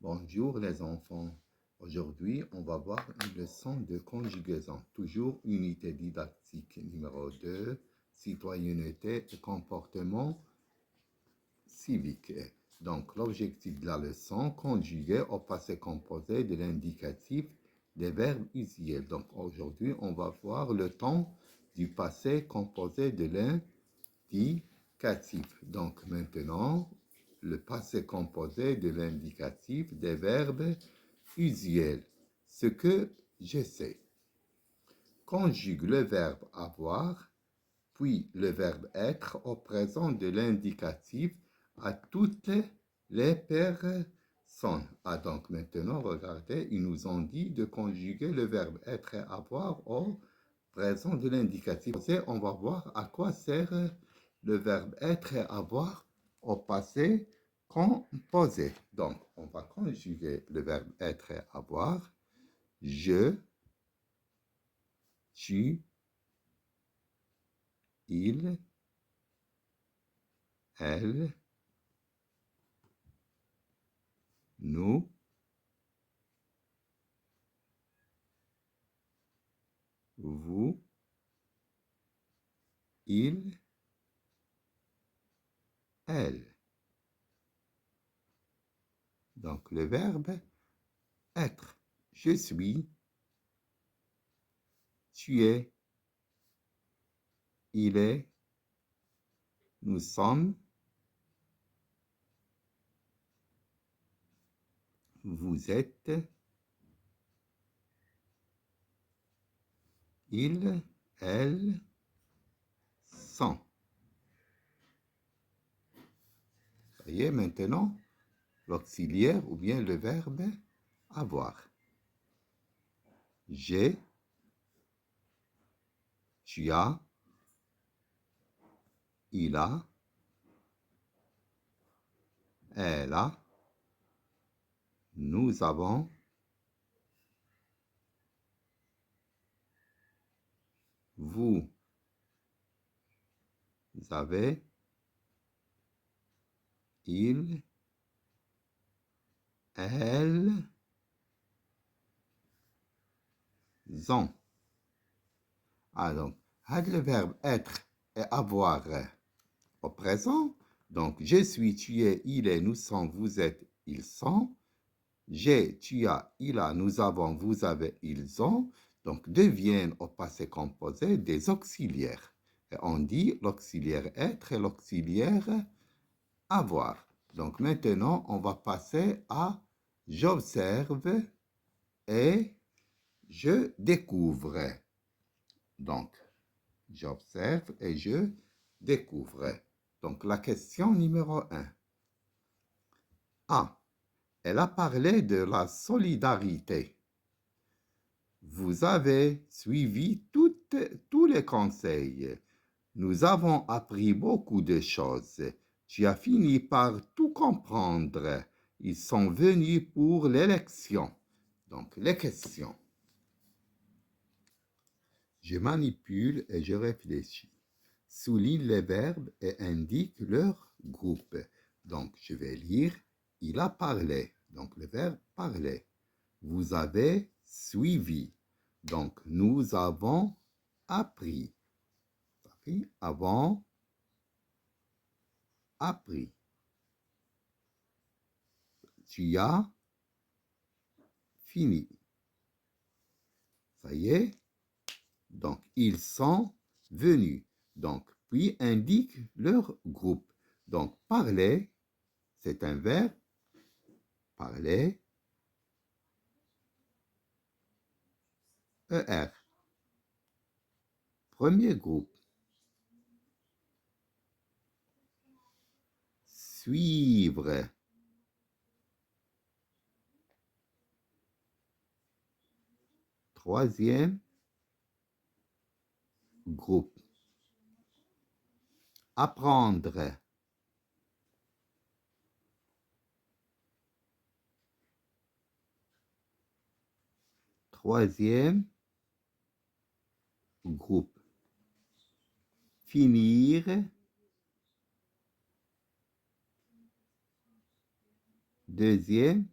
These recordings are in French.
Bonjour les enfants. Aujourd'hui, on va voir une leçon de conjugaison. Toujours unité didactique numéro 2, citoyenneté et comportement civique. Donc, l'objectif de la leçon, conjuguer au passé composé de l'indicatif des verbes usuels. Donc, aujourd'hui, on va voir le temps du passé composé de l'indicatif. Donc, maintenant, le passé composé de l'indicatif des verbes usuels. Ce que je sais. Conjugue le verbe avoir, puis le verbe être au présent de l'indicatif à toutes les personnes. Donc maintenant, regardez, ils nous ont dit de conjuguer le verbe être et avoir au présent de l'indicatif. On va voir à quoi sert le verbe être et avoir au passé composé. Donc, on va conjuguer le verbe être et avoir. Je, tu, il, elle, nous, vous, il, elle. Donc, le verbe être. Je suis, tu es, il est, nous sommes, vous êtes, il, elle, sont. Ça y est, maintenant, l'auxiliaire ou bien le verbe avoir. J'ai, tu as, il a, elle a, nous avons, vous avez, il, elles, ont. Donc, le verbe être et avoir au présent. Donc, je suis, tu es, il est, nous sommes, vous êtes, ils sont. J'ai, tu as, il a, nous avons, vous avez, ils ont. Donc, deviennent au passé composé des auxiliaires. Et on dit l'auxiliaire être et l'auxiliaire avoir. Donc, maintenant, on va passer à j'observe et je découvre. Donc, j'observe et je découvre. Donc, la question numéro 1. A. Elle a parlé de la solidarité. Vous avez suivi tous les conseils. Nous avons appris beaucoup de choses. Tu as fini par tout comprendre. Ils sont venus pour l'élection. Donc, les questions. Je manipule et je réfléchis. Souligne les verbes et indique leur groupe. Donc, je vais lire. Il a parlé. Donc, le verbe parler. Vous avez suivi. Donc, nous avons appris. Avons appris. Tu as fini. Ça y est. Donc, ils sont venus. Donc, puis indique leur groupe. Donc, parler, c'est un verbe. Parler. ER. Premier groupe. Suivre. Troisième groupe. Apprendre. Troisième groupe. Finir. Deuxième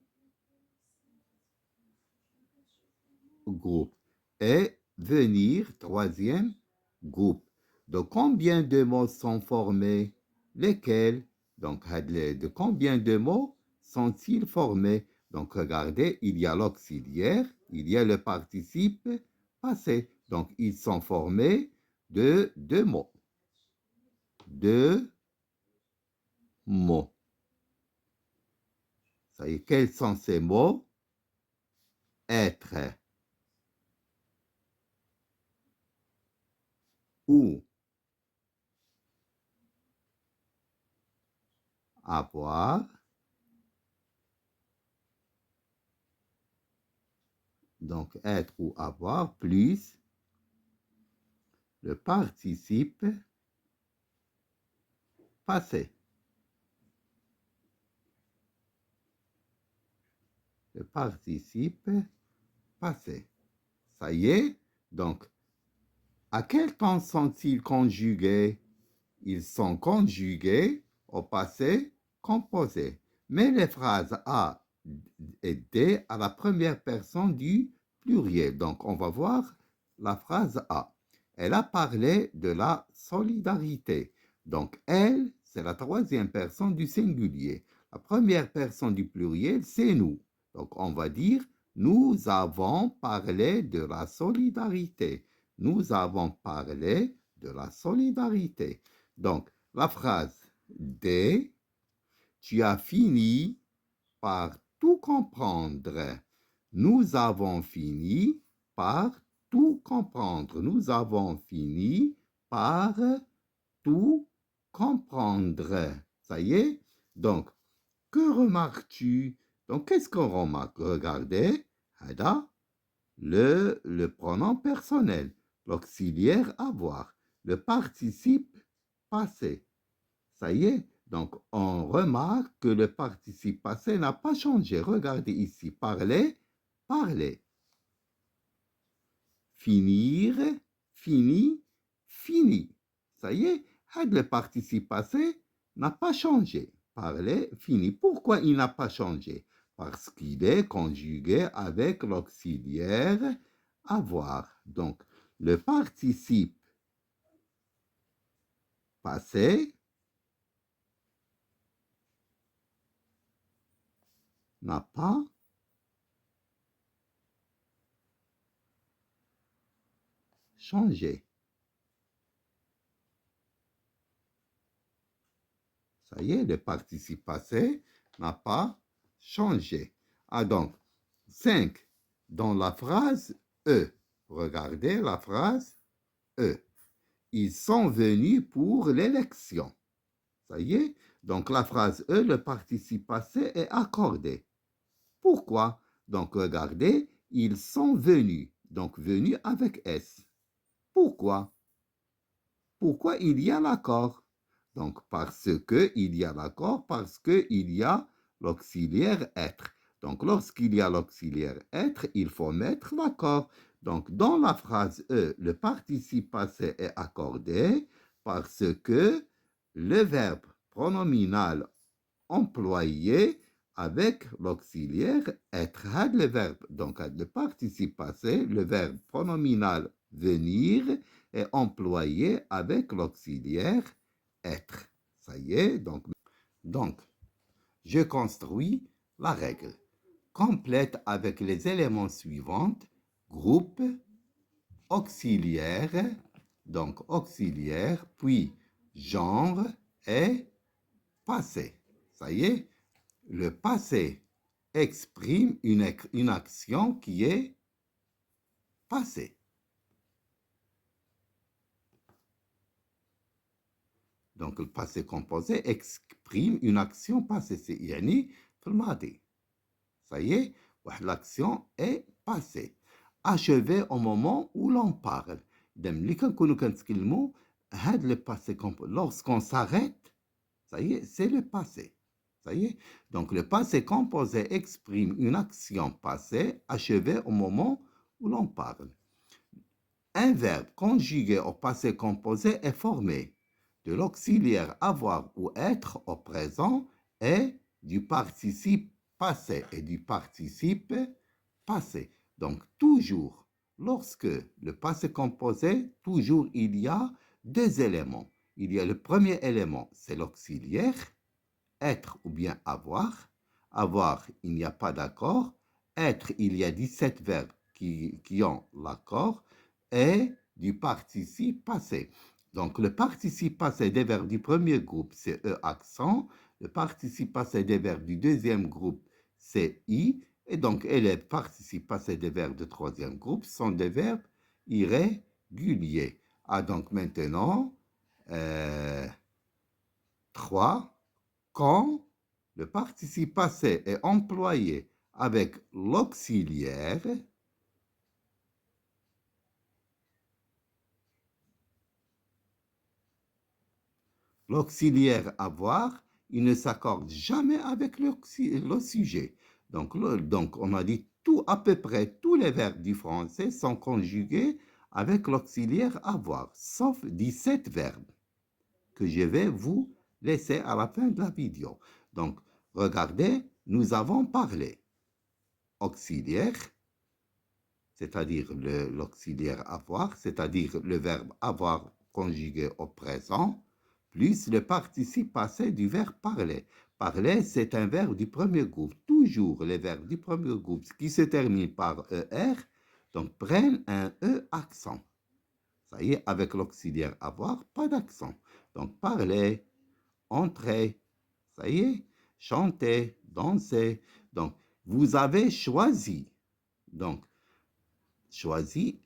groupe. Et venir, troisième groupe. De combien de mots sont formés? Lesquels? Donc, de combien de mots sont-ils formés? Donc, regardez, il y a l'auxiliaire, il y a le participe passé. Donc, ils sont formés de deux mots. Deux mots. Ça y est, quels sont ces mots? Être. Ou. Avoir. Donc, être ou avoir plus le participe passé. Le participe passé. Ça y est? Donc, à quel temps sont-ils conjugués? Ils sont conjugués au passé composé. Mais les phrases A et D à la première personne du pluriel. Donc, on va voir la phrase A. Elle a parlé de la solidarité. Donc, elle, c'est la troisième personne du singulier. La première personne du pluriel, c'est nous. Donc, on va dire, nous avons parlé de la solidarité. Nous avons parlé de la solidarité. Donc, la phrase D, tu as fini par tout comprendre. Nous avons fini par tout comprendre. Nous avons fini par tout comprendre. Ça y est? Donc, que remarques-tu? Donc, qu'est-ce qu'on remarque? Regardez, le pronom personnel, l'auxiliaire avoir, le participe passé. Ça y est, donc on remarque que le participe passé n'a pas changé. Regardez ici, parler, parler. Finir, fini, fini. Ça y est, le participe passé n'a pas changé. Parler, fini. Pourquoi il n'a pas changé? Parce qu'il est conjugué avec l'auxiliaire avoir. Donc, le participe passé n'a pas changé. Ça y est, le participe passé n'a pas changé. Ah donc, 5. Dans la phrase E. Regardez la phrase E. Ils sont venus pour l'élection. Ça y est, donc la phrase E, le participe passé est accordé. Pourquoi? Donc regardez, ils sont venus. Donc venus avec S. Pourquoi? Pourquoi il y a l'accord? Donc, parce qu'il y a l'accord, parce qu'il y a l'auxiliaire être. Donc, lorsqu'il y a l'auxiliaire être, il faut mettre l'accord. Donc, dans la phrase E, le participe passé est accordé parce que le verbe pronominal employé avec l'auxiliaire être. Le verbe, donc le participe passé, le verbe pronominal venir est employé avec l'auxiliaire être. Ça y est, donc, je construis la règle. Complète avec les éléments suivants, groupe, auxiliaire, donc auxiliaire, puis genre et passé. Ça y est, le passé exprime une action qui est passée. Donc, le passé composé exprime une action passée. C'est يعني في الماضي. Ça y est, l'action est passée. Achevé au moment où l'on parle. Lorsqu'on s'arrête, ça y est, c'est le passé. Ça y est. Donc, le passé composé exprime une action passée achevée au moment où l'on parle. Un verbe conjugué au passé composé est formé de l'auxiliaire avoir ou être au présent et du participe passé et du participe passé. Donc, toujours, lorsque le passé composé, toujours il y a deux éléments. Il y a le premier élément, c'est l'auxiliaire, être ou bien avoir. Avoir, il n'y a pas d'accord. Être, il y a 17 verbes qui ont l'accord. Et du participe passé. Donc, le participe passé des verbes du premier groupe, c'est E accent. Le participe passé des verbes du deuxième groupe, c'est I. Et donc, et les participes passés des verbes du troisième groupe sont des verbes irréguliers. Ah, donc maintenant, 3. Quand le participe passé est employé avec l'auxiliaire, l'auxiliaire avoir, il ne s'accorde jamais avec le sujet. Donc, on a dit tout, à peu près tous les verbes du français sont conjugués avec l'auxiliaire avoir, sauf 17 verbes que je vais vous laisser à la fin de la vidéo. Donc, regardez, nous avons parlé auxiliaire, c'est-à-dire l'auxiliaire avoir, c'est-à-dire le verbe avoir conjugué au présent, plus le participe passé du verbe parler. Parler, c'est un verbe du premier groupe. Toujours les verbes du premier groupe qui se terminent par ER, donc prennent un E accent. Ça y est, avec l'auxiliaire avoir, pas d'accent. Donc parler, entrer, ça y est, chanter, danser. Donc, vous avez choisi. Donc, choisi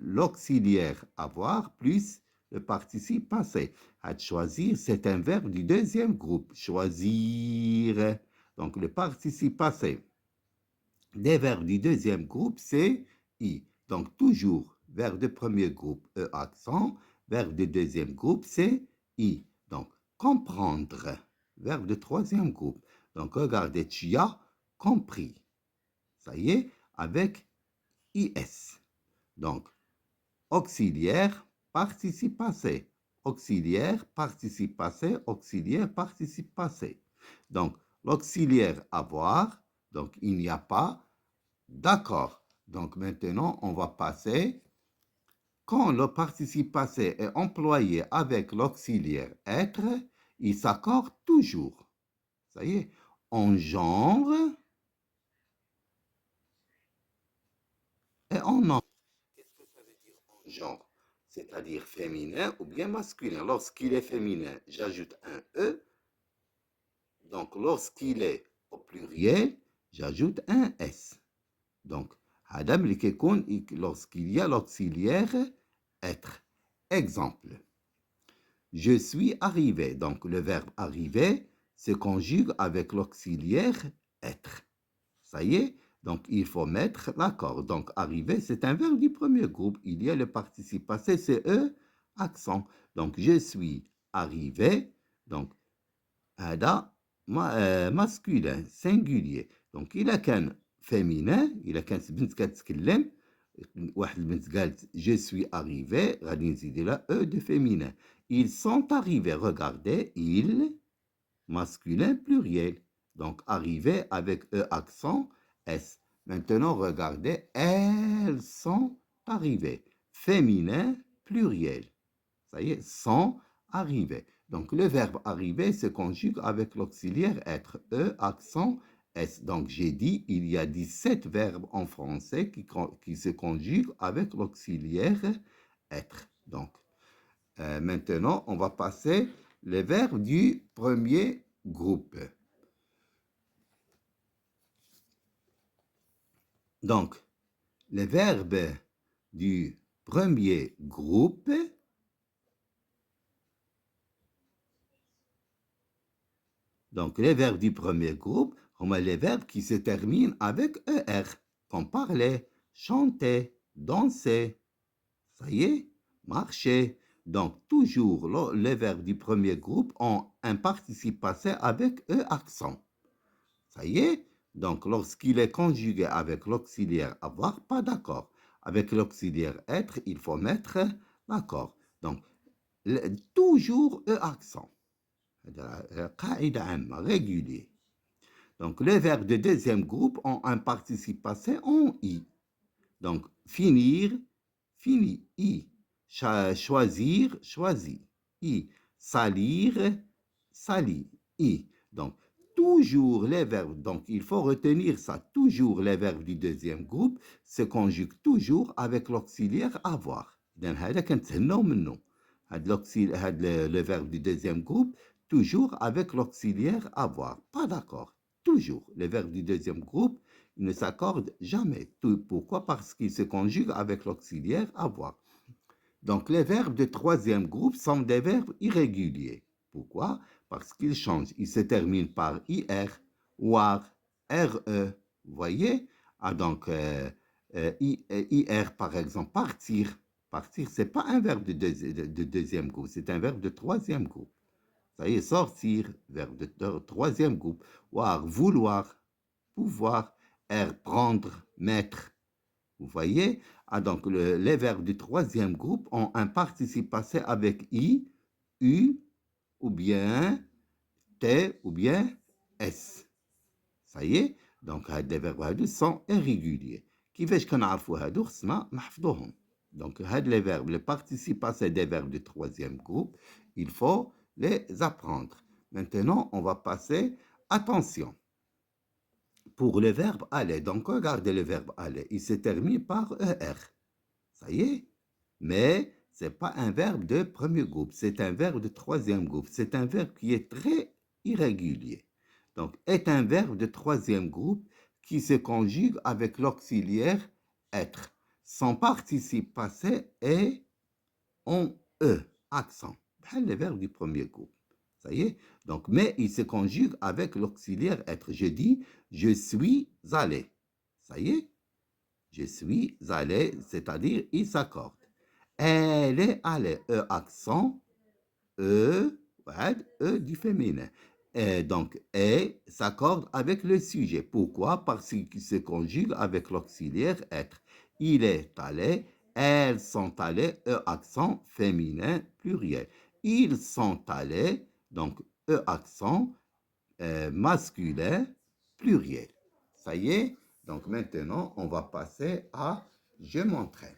l'auxiliaire avoir plus le participe passé. À choisir, c'est un verbe du deuxième groupe. Choisir. Donc, le participe passé des verbes du deuxième groupe, c'est I. Donc, toujours, verbe de premier groupe, E accent. Verbe de deuxième groupe, c'est I. Donc, comprendre. Verbe de troisième groupe. Donc, regardez, tu as compris. Ça y est, avec IS. Donc, auxiliaire, participe passé. Auxiliaire, participe passé, auxiliaire, participe passé. Donc, l'auxiliaire avoir, donc il n'y a pas d'accord. Donc, maintenant, on va passer. Quand le participe passé est employé avec l'auxiliaire être, il s'accorde toujours. Ça y est, en genre et en nom. Genre, c'est-à-dire féminin ou bien masculin. Lorsqu'il est féminin, j'ajoute un E. Donc, lorsqu'il est au pluriel, j'ajoute un S. Donc, lorsqu'il y a l'auxiliaire être. Exemple. Je suis arrivé. Donc, le verbe arriver se conjugue avec l'auxiliaire être. Ça y est, donc il faut mettre l'accord. Donc, arriver, c'est un verbe du premier groupe. Il y a le participe passé, c'est E, accent. Donc, je suis arrivé. Donc, هذا masculin, singulier. Donc, إلا كان féminin, إلا كانت بنت كتكلم، واحد البنت قالت je suis arrivé، غادي نزيد لها E de féminin. Ils sont arrivés. Regardez, ils, masculin pluriel. Donc, arrivé avec E accent, S. Maintenant, regardez, elles sont arrivées. Féminin pluriel. Ça y est, sont arrivées. Donc, le verbe arriver se conjugue avec l'auxiliaire être. E accent, S. Donc, j'ai dit, il y a 17 verbes en français qui se conjuguent avec l'auxiliaire être. Donc, maintenant, on va passer les verbes du premier groupe. Donc, les verbes du premier groupe, donc les verbes du premier groupe, on a les verbes qui se terminent avec ER, comme parler, chanter, danser, ça y est, marcher. Donc, toujours, les verbes du premier groupe ont un participe passé avec E accent. Ça y est, donc lorsqu'il est conjugué avec l'auxiliaire avoir, pas d'accord. Avec l'auxiliaire être, il faut mettre l'accord. Donc, toujours E accent. قاعدة عامة, régulier. Donc, les verbes de deuxième groupe ont un participe passé en I. Donc, finir, fini, I. Choisir, choisi, I. Salir, sali, I. Donc, toujours les verbes, donc il faut retenir ça, toujours les verbes du deuxième groupe se conjuguent toujours avec l'auxiliaire avoir. Donc, هذا كنتهناو منه. Le verbe du deuxième groupe, toujours avec l'auxiliaire avoir. Pas d'accord. Toujours. Les verbes du deuxième groupe ne s'accordent jamais. Pourquoi? Parce qu'ils se conjuguent avec l'auxiliaire avoir. Donc, les verbes de troisième groupe sont des verbes irréguliers. Pourquoi? Parce qu'ils changent. Ils se terminent par IR, WAR, RE. Vous voyez? Ah, donc, IR, par exemple, partir. Partir, ce n'est pas un verbe de deuxième groupe, c'est un verbe de troisième groupe. Ça y est, sortir, verbe de troisième groupe. WAR, vouloir, pouvoir. R, prendre, mettre. Vous voyez? Ah, donc, les verbes du troisième groupe ont un participe passé avec I, U, ou bien T, ou bien S. Ça y est? Donc, les verbes sont irréguliers. كيفاش كنعرفوا هادو خصنا نحفظوهم. Donc, les verbes, le participe passé des verbes du troisième groupe, il faut les apprendre. Maintenant, on va passer, attention, pour le verbe aller. Donc, regardez le verbe aller. Il se termine par ER. Ça y est? Mais ce n'est pas un verbe de premier groupe. C'est un verbe de troisième groupe. C'est un verbe qui est très irrégulier. Donc, est un verbe de troisième groupe qui se conjugue avec l'auxiliaire être. Son participe passé est en E, accent. C'est le verbe du premier groupe. Ça y est? Donc, mais il se conjugue avec l'auxiliaire être. Je dis, je suis allé. Ça y est? Je suis allé, c'est-à-dire, il s'accorde. Elle est allée, E accent, E, E du féminin. Et donc, et s'accorde avec le sujet. Pourquoi? Parce qu'il se conjugue avec l'auxiliaire être. Il est allé, elles sont allées, E accent, féminin, pluriel. Ils sont allés, donc E accent, masculin, pluriel. Ça y est? Donc maintenant, on va passer à je m'entraîne.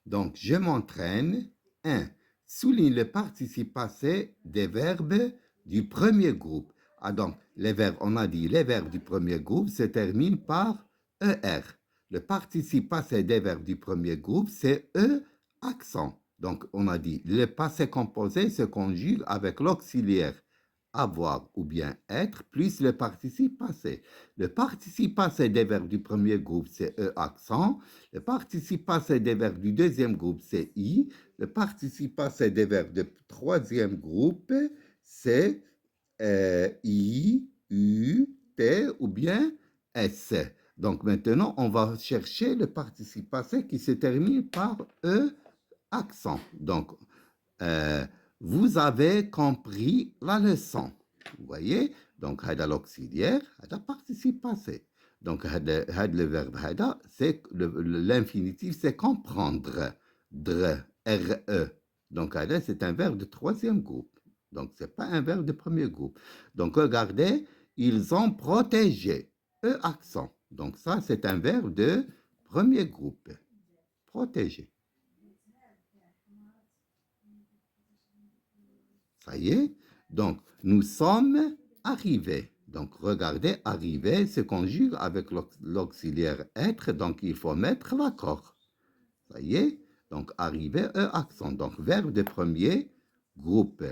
Donc, je m'entraîne. 1. Souligne le participe passé des verbes du premier groupe. Ah, donc, les verbes, on a dit, les verbes du premier groupe se terminent par ER. Le participe passé des verbes du premier groupe, c'est E accent. Donc, on a dit, le passé composé se conjugue avec l'auxiliaire avoir ou bien être, plus le participe passé. Le participe passé des verbes du premier groupe, c'est E accent. Le participe passé des verbes du deuxième groupe, c'est I. Le participe passé des verbes du troisième groupe, c'est I, U, T ou bien S. Donc maintenant, on va chercher le participe passé qui se termine par E accent. Donc, vous avez compris la leçon. Vous voyez? Donc, هذا l'auxiliaire, هذا participe passé. Donc, le verbe هذا, c'est l'infinitif, c'est comprendre. Dre, R-E. Donc, هذا, c'est un verbe de troisième groupe. Donc, ce n'est pas un verbe de premier groupe. Donc, regardez, ils ont protégé. E accent. Donc, ça, c'est un verbe de premier groupe. Protéger. Ça y est? Donc, nous sommes arrivés. Donc, regardez, arriver se conjugue avec l'auxiliaire être, donc il faut mettre l'accord. Ça y est? Donc, arriver, accent. Donc, verbe de premier groupe.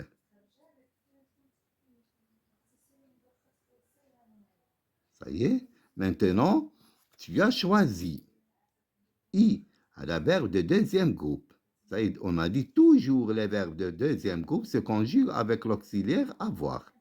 Ça y est? Maintenant, tu as choisi I, à la verbe de deuxième groupe. Ça y est, on a dit toujours les verbes de deuxième groupe se conjuguent avec l'auxiliaire avoir.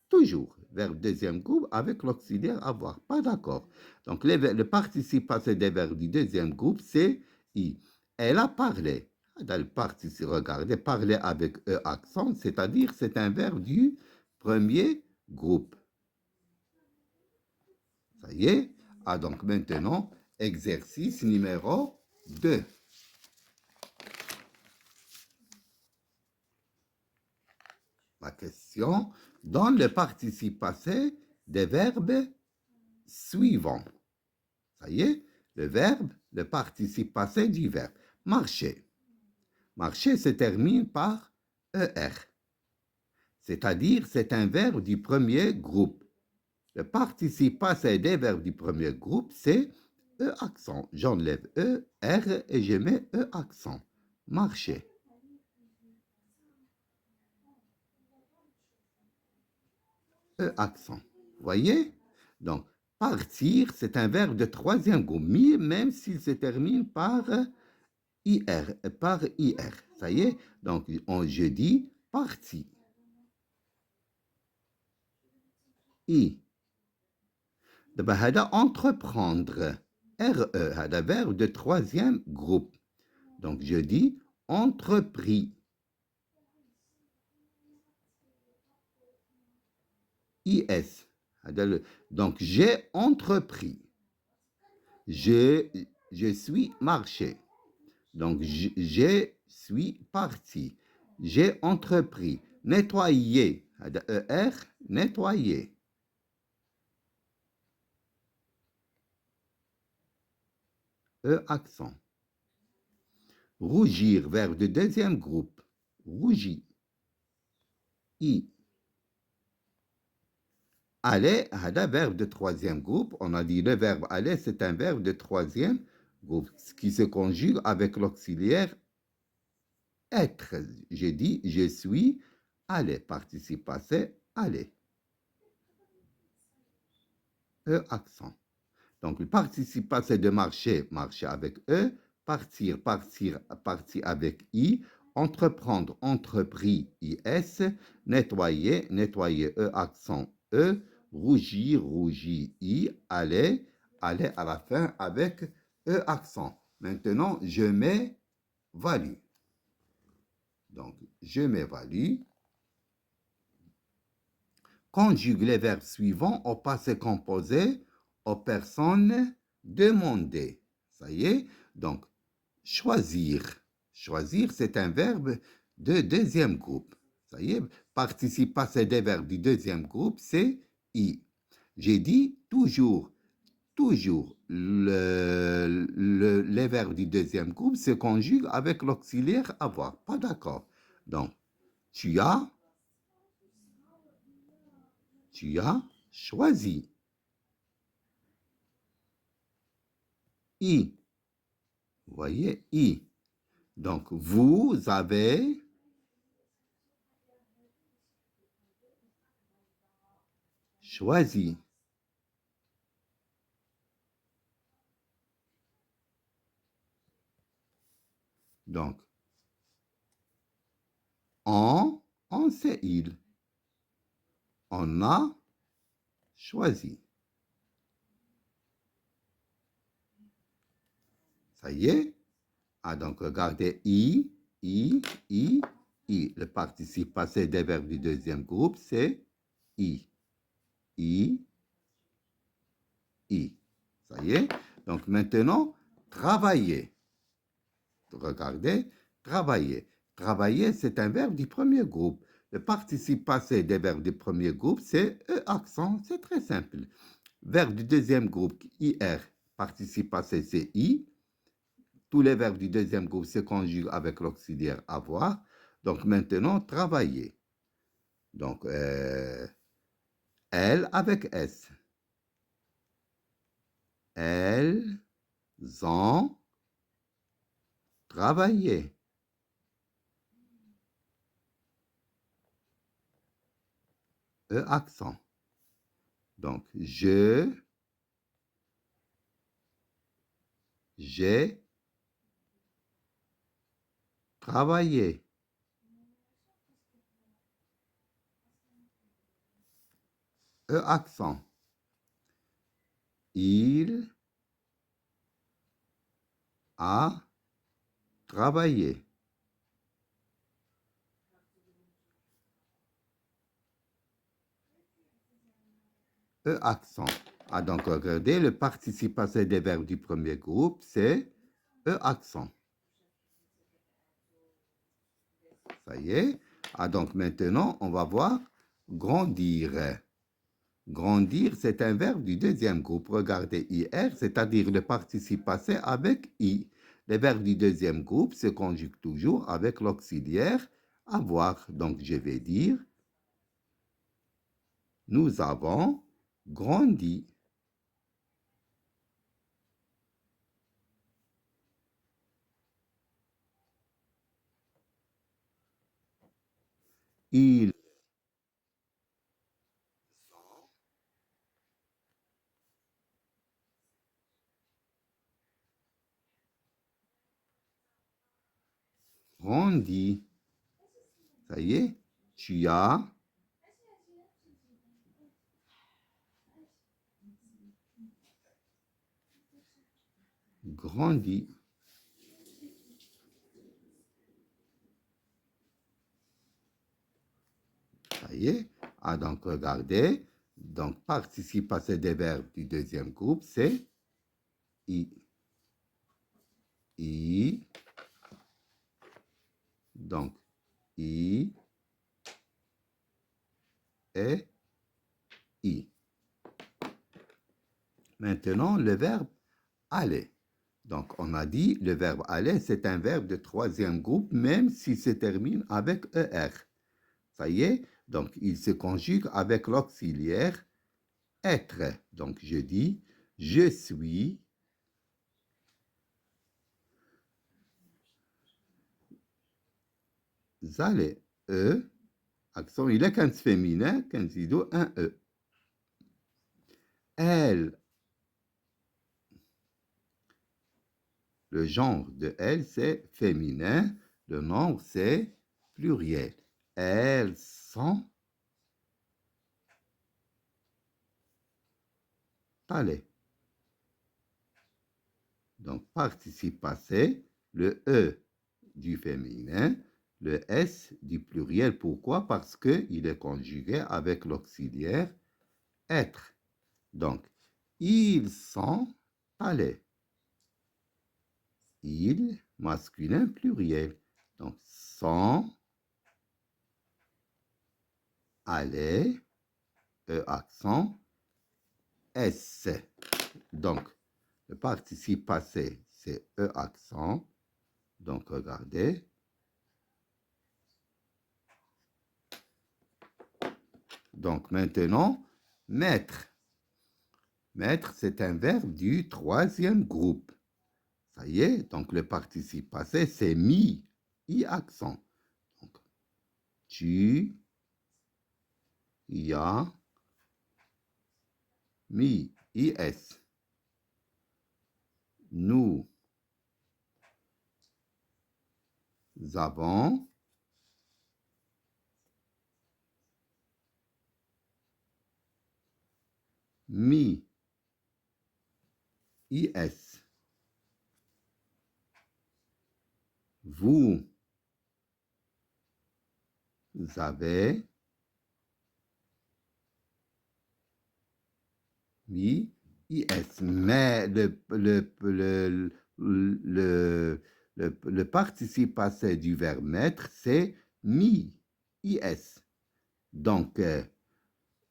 Toujours, verbe deuxième groupe avec l'auxiliaire avoir. Pas d'accord. Donc, le participe passé des verbes du deuxième groupe, c'est I. Elle a parlé. Dans le participe, regardez, parler avec E accent, c'est-à-dire c'est un verbe du premier groupe. Ça y est? Ah, donc maintenant, exercice numéro 2. La question, dans le participe passé des verbes suivants. Ça y est, le verbe, le participe passé du verbe. Marcher. Marcher se termine par ER. C'est-à-dire, c'est un verbe du premier groupe. Le participe passé des verbes du premier groupe, c'est E accent. J'enlève E, R et je mets E accent. Marcher. E accent. Vous voyez? Donc, partir, c'est un verbe de troisième groupe, même s'il se termine par IR. Ça y est? Donc, je dis parti. I. d'abord entreprendre. RE, هذا verbe de troisième groupe. Donc, je dis entrepris. IS. Donc, j'ai entrepris. Je suis marché. Donc, je suis parti. J'ai entrepris. Nettoyer. ER, nettoyer. E accent. Rougir, verbe de deuxième groupe. Rougir. I. Aller, verbe de troisième groupe. On a dit le verbe aller, c'est un verbe de troisième groupe, ce qui se conjugue avec l'auxiliaire être. J'ai dit, je suis allé. Participe passé, aller. E accent. Donc, le participe passé de marcher, marcher avec E. Partir, partir avec I. Entreprendre, entrepris, IS. Nettoyer, nettoyer, E accent, E. Rougir, rougir, I. Aller, aller à la fin avec E accent. Maintenant, je m'évalue. Donc, je m'évalue. Conjugue les verbes suivants au passé composé aux personnes demandées. Ça y est. Donc, choisir. Choisir, c'est un verbe de deuxième groupe. Ça y est. Participe passé des verbes du deuxième groupe, c'est I. J'ai dit toujours. Toujours, les verbes du deuxième groupe se conjuguent avec l'auxiliaire avoir. Pas d'accord. Donc, tu as choisi. I. Vous voyez, I. Donc, vous avez choisi. Donc, on c'est il. On a choisi. Ça y est. Ah, donc, regardez, I. Le participe passé des verbes du deuxième groupe, c'est I. I. Ça y est. Donc, maintenant, travailler. Regardez, travailler. Travailler, c'est un verbe du premier groupe. Le participe passé des verbes du premier groupe, c'est E accent. C'est très simple. Verbe du deuxième groupe, IR. Participe passé, c'est I. Tous les verbes du deuxième groupe se conjuguent avec l'auxiliaire avoir. Donc maintenant, travailler. Donc, elle avec S. Elles ont travaillé. E accent. Donc, j'ai travaillé. E accent. Il a travaillé. E accent. Ah, donc, regardez, le participe passé des verbes du premier groupe, c'est E accent. Ça y est. Ah, donc, maintenant, on va voir Grandir. Grandir, c'est un verbe du deuxième groupe. Regardez IR, c'est-à-dire le participe passé avec I. Les verbes du deuxième groupe se conjuguent toujours avec l'auxiliaire avoir. Donc, je vais dire, nous avons grandi. Ils grandi. Ça y est, tu as grandi. Ça y est. Ah, donc, regardez. Donc, participe passé des verbes du deuxième groupe, c'est I. I. Donc, I et I. Maintenant, le verbe aller. Donc, on a dit, le verbe aller, c'est un verbe de troisième groupe, même s'il se termine avec ER. Ça y est, donc il se conjugue avec l'auxiliaire être. Donc, je dis, je suis allé. E, accent, il est 15 féminin, 15 ido, un E. Elle, le genre de elle, c'est féminin. Le nombre, c'est pluriel. Elles sont allées. Donc, participe passé, le E du féminin, le S du pluriel. Pourquoi? Parce qu'il est conjugué avec l'auxiliaire être. Donc, ils sont allés. Ils, masculin, pluriel. Donc, sont allés, E accent, S. Donc, le participe passé, c'est E accent. Donc, regardez. Donc, maintenant, mettre. Mettre, c'est un verbe du troisième groupe. Ça y est, donc le participe passé, c'est mis, I accent. Donc, tu y as mis, IS. Nous avons mis, IS. Vous avez mis, IS. Mais le participe passé du verbe mettre, c'est mis, IS. Donc,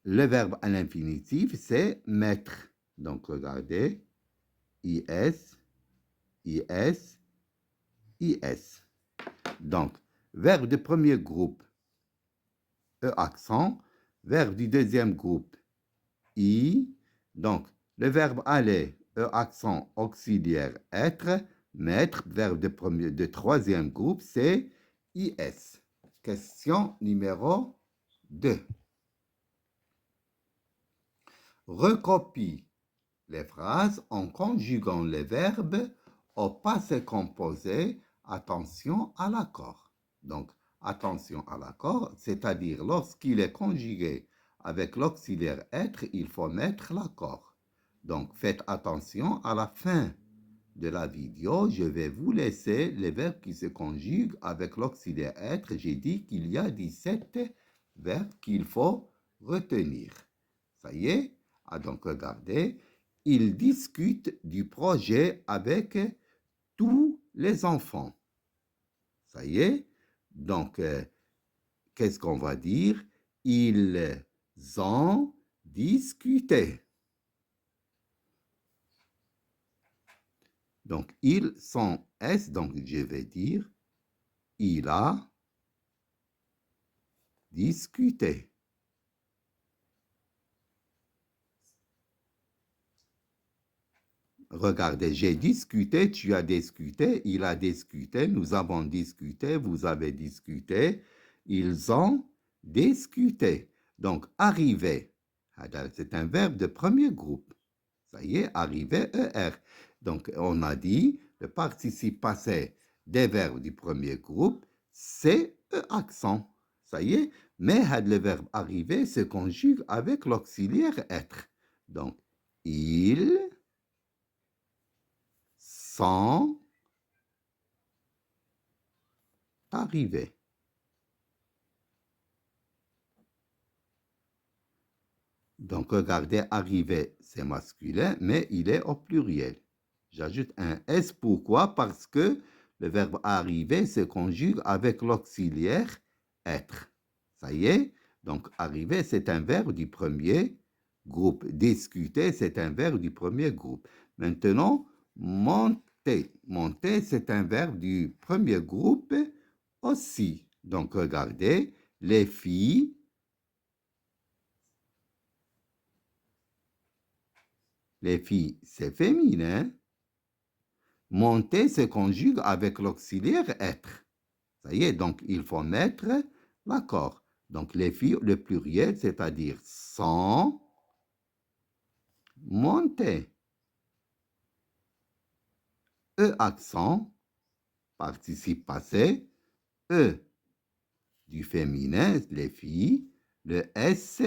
le verbe à l'infinitif, c'est mettre. Donc, regardez, IS, IS, IS. Donc, verbe de premier groupe, E accent. Verbe du deuxième groupe, I. Donc, le verbe aller, E accent auxiliaire être. Mettre, verbe de troisième groupe, c'est IS. Question numéro 2. Recopie les phrases en conjuguant les verbes au passé composé. Attention à l'accord. Donc, attention à l'accord, c'est-à-dire lorsqu'il est conjugué avec l'auxiliaire être, il faut mettre l'accord. Donc, faites attention à la fin de la vidéo. Je vais vous laisser les verbes qui se conjuguent avec l'auxiliaire être. J'ai dit qu'il y a 17 verbes qu'il faut retenir. Ça y est? Ah, donc, regardez. Il discute du projet avec tous les enfants. Ça y est? Donc, qu'est-ce qu'on va dire? Ils ont discuté. Donc, ils sont S, donc je vais dire, il a discuté. Regardez, j'ai discuté, tu as discuté, il a discuté, nous avons discuté, vous avez discuté, ils ont discuté. Donc, arriver, c'est un verbe de premier groupe. Ça y est, arriver, ER. Donc, on a dit, le participe passé des verbes du premier groupe, c'est E accent. Ça y est, mais le verbe arriver se conjugue avec l'auxiliaire être. Donc, ils sont arrivés. Donc, regardez, arriver, c'est masculin, mais il est au pluriel. J'ajoute un S. Pourquoi? Parce que le verbe arriver se conjugue avec l'auxiliaire être. Ça y est? Donc, arriver, c'est un verbe du premier groupe. Discuter, c'est un verbe du premier groupe. Maintenant, monter. Monter, c'est un verbe du premier groupe aussi. Donc, regardez, les filles c'est féminin. Monter se conjugue avec l'auxiliaire être. Ça y est, donc il faut mettre l'accord. Donc les filles, le pluriel, c'est-à-dire sont montées. E accent, participe passé, E du féminin, les filles, le S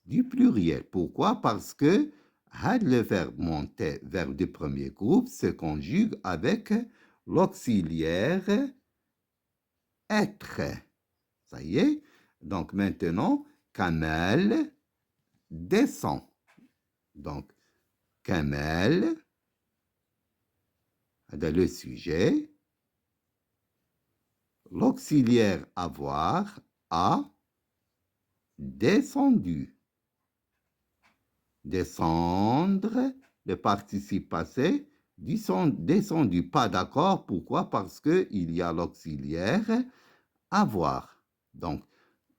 du pluriel. Pourquoi? Parce que le verbe monter, verbe du premier groupe, se conjugue avec l'auxiliaire être. Ça y est. Donc maintenant, Kamel descend. Donc, Kamel, le sujet, l'auxiliaire avoir, a descendu. Descendre, le participe passé, descendu. Pas d'accord, pourquoi? Parce qu'il y a l'auxiliaire avoir. Donc,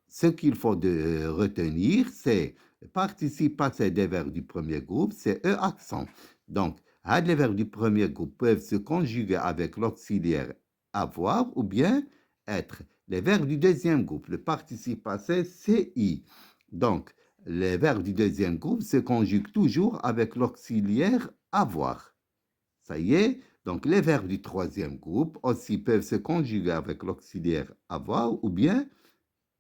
ce qu'il faut retenir, c'est le participe passé des verbes du premier groupe, c'est E accent. Donc, les verbes du premier groupe peuvent se conjuguer avec l'auxiliaire avoir ou bien être. Les verbes du deuxième groupe, le participe passé, c'est I. Donc, les verbes du deuxième groupe se conjuguent toujours avec l'auxiliaire avoir. Ça y est, donc les verbes du troisième groupe aussi peuvent se conjuguer avec l'auxiliaire avoir ou bien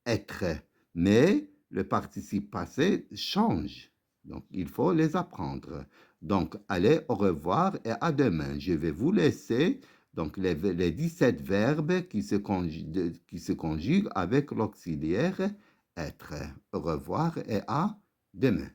être. Mais le participe passé change. Donc, il faut les apprendre. Donc, allez, au revoir et à demain. Je vais vous laisser donc les 17 verbes qui se conjuguent avec l'auxiliaire être. Au revoir et à demain.